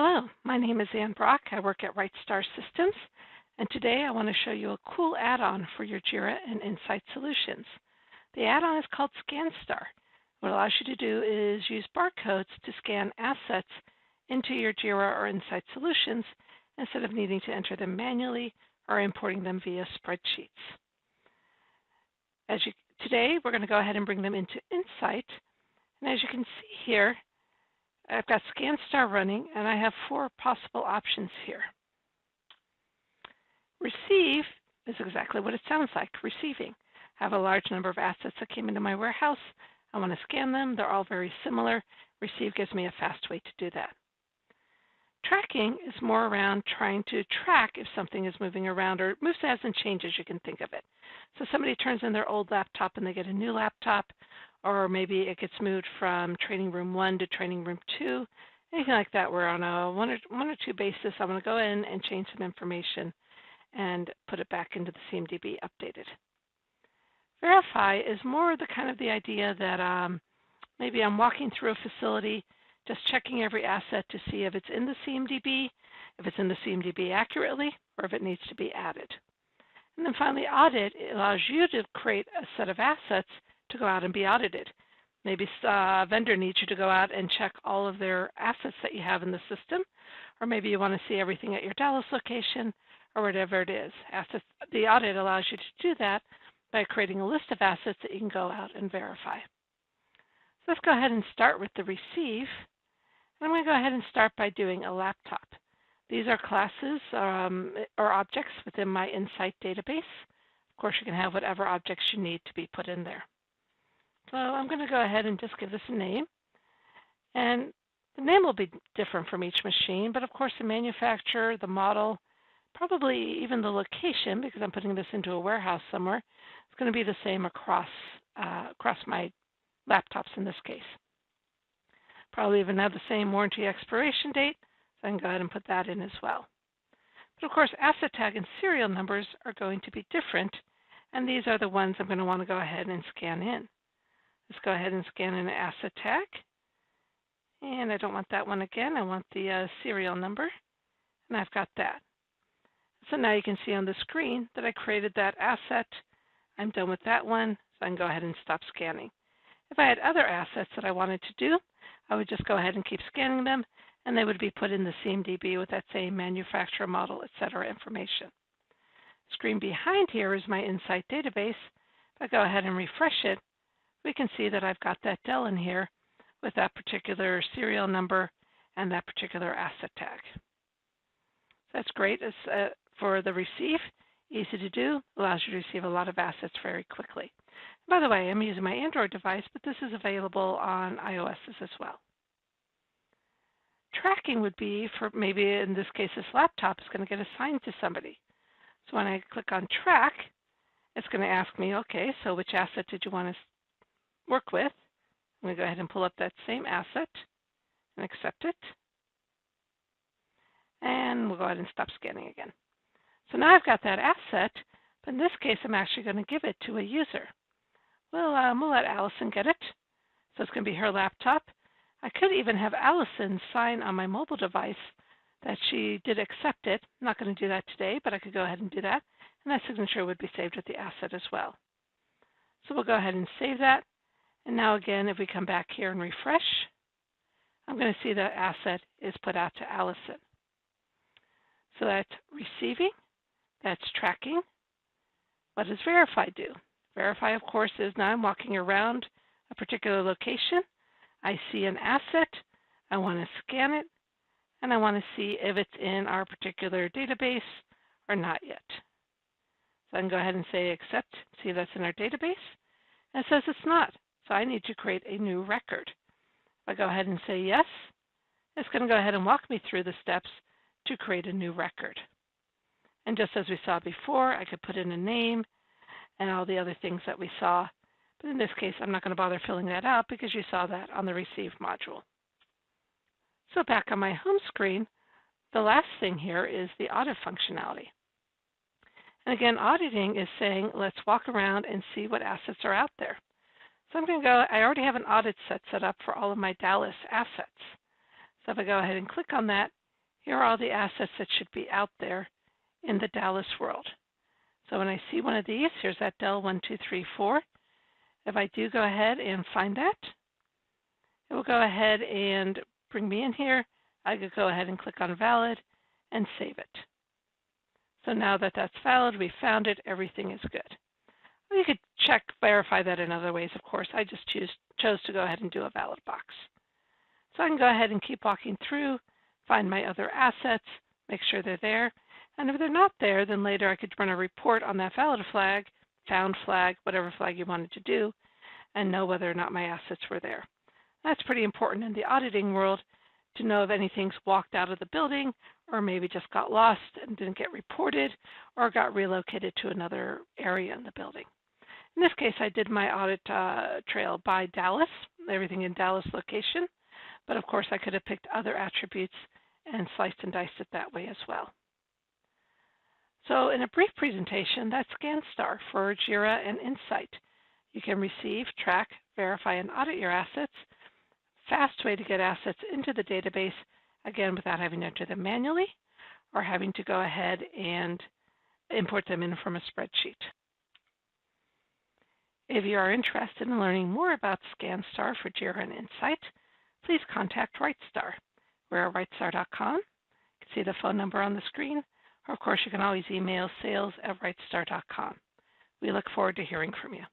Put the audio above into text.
Hello, my name is Ann Brock. I work at RightStar Systems, and today I want to show you a cool add-on for your Jira and Insight solutions. The add-on is called ScanStar. What it allows you to do is use barcodes to scan assets into your Jira or Insight solutions instead of needing to enter them manually or importing them via spreadsheets. Today, we're going to go ahead and bring them into Insight, and as you can see here, I've got ScanStar running, and I have four possible options here. Receive is exactly what it sounds like, receiving. I have a large number of assets that came into my warehouse. I want to scan them. They're all very similar. Receive gives me a fast way to do that. Tracking is more around trying to track if something is moving around or moves as and changes, you can think of it. So somebody turns in their old laptop and they get a new laptop, or maybe it gets moved from training room 1 to training room 2, anything like that. We're on a one or two basis. I'm going to go in and change some information and put it back into the CMDB updated. Verify is more the idea that maybe I'm walking through a facility, just checking every asset to see if it's in the CMDB, if it's in the CMDB accurately, or if it needs to be added. And then finally, audit allows you to create a set of assets to go out and be audited. Maybe a vendor needs you to go out and check all of their assets that you have in the system, or maybe you want to see everything at your Dallas location, or whatever it is. The audit allows you to do that by creating a list of assets that you can go out and verify. So let's go ahead and start with the receive. And I'm going to go ahead and start by doing a laptop. These are classes or objects within my Insight database. Of course, you can have whatever objects you need to be put in there. So I'm going to go ahead and just give this a name. And the name will be different from each machine, but of course the manufacturer, the model, probably even the location, because I'm putting this into a warehouse somewhere, it's going to be the same across my laptops in this case. Probably even have the same warranty expiration date, so I can go ahead and put that in as well. But of course, asset tag and serial numbers are going to be different, and these are the ones I'm going to want to go ahead and scan in. Let's go ahead and scan in an asset tag. And I don't want that one again. I want the serial number, and I've got that. So now you can see on the screen that I created that asset. I'm done with that one, so I can go ahead and stop scanning. If I had other assets that I wanted to do, I would just go ahead and keep scanning them, and they would be put in the CMDB with that same manufacturer, model, etc. information. The screen behind here is my Insight database. If I go ahead and refresh it, we can see that I've got that Dell in here with that particular serial number and that particular asset tag. That's great. For the receive, easy to do, allows you to receive a lot of assets very quickly. By the way, I'm using my Android device, but this is available on iOS as well. Tracking would be for maybe, in this case, this laptop is going to get assigned to somebody. So when I click on track, it's going to ask me, okay, so which asset did you want to work with? I'm going to go ahead and pull up that same asset and accept it. And we'll go ahead and stop scanning again. So now I've got that asset, but in this case, I'm actually going to give it to a user. We'll let Allison get it. So it's going to be her laptop. I could even have Allison sign on my mobile device that she did accept it. I'm not going to do that today, but I could go ahead and do that. And that signature would be saved with the asset as well. So we'll go ahead and save that. And now again, if we come back here and refresh, I'm going to see that asset is put out to Allison. So that's receiving, that's tracking. What does verify do? Verify, of course, is now I'm walking around a particular location. I see an asset. I want to scan it, and I want to see if it's in our particular database or not yet. So I can go ahead and say accept, see if that's in our database. And it says it's not. So I need to create a new record. If I go ahead and say yes, it's going to go ahead and walk me through the steps to create a new record. And just as we saw before, I could put in a name and all the other things that we saw. But in this case, I'm not going to bother filling that out because you saw that on the Receive module. So back on my home screen, the last thing here is the audit functionality. And again, auditing is saying, let's walk around and see what assets are out there. So I'm going to go, I already have an audit set up for all of my Dallas assets. So if I go ahead and click on that, Here are all the assets that should be out there in the Dallas world. So when I see one of these, here's that Dell 1234. If I do go ahead and find that, it will go ahead and bring me in here. I could go ahead and click on valid and save it. So now that that's valid, we found it, everything is good. You could verify that in other ways, of course. I just chose to go ahead and do a valid box. So I can go ahead and keep walking through, find my other assets, make sure they're there. And if they're not there, then later I could run a report on that valid flag, found flag, whatever flag you wanted to do, and know whether or not my assets were there. That's pretty important in the auditing world to know if anything's walked out of the building or maybe just got lost and didn't get reported or got relocated to another area in the building. In this case, I did my audit trail by Dallas, everything in Dallas location, but of course I could have picked other attributes and sliced and diced it that way as well. So in a brief presentation, that's ScanStar for Jira and Insight. You can receive, track, verify, and audit your assets. Fast way to get assets into the database, again, without having to enter them manually or having to go ahead and import them in from a spreadsheet. If you are interested in learning more about ScanStar for Jira and Insight, please contact RightStar. We're at RightStar.com. You can see the phone number on the screen, or of course you can always email sales@rightstar.com. We look forward to hearing from you.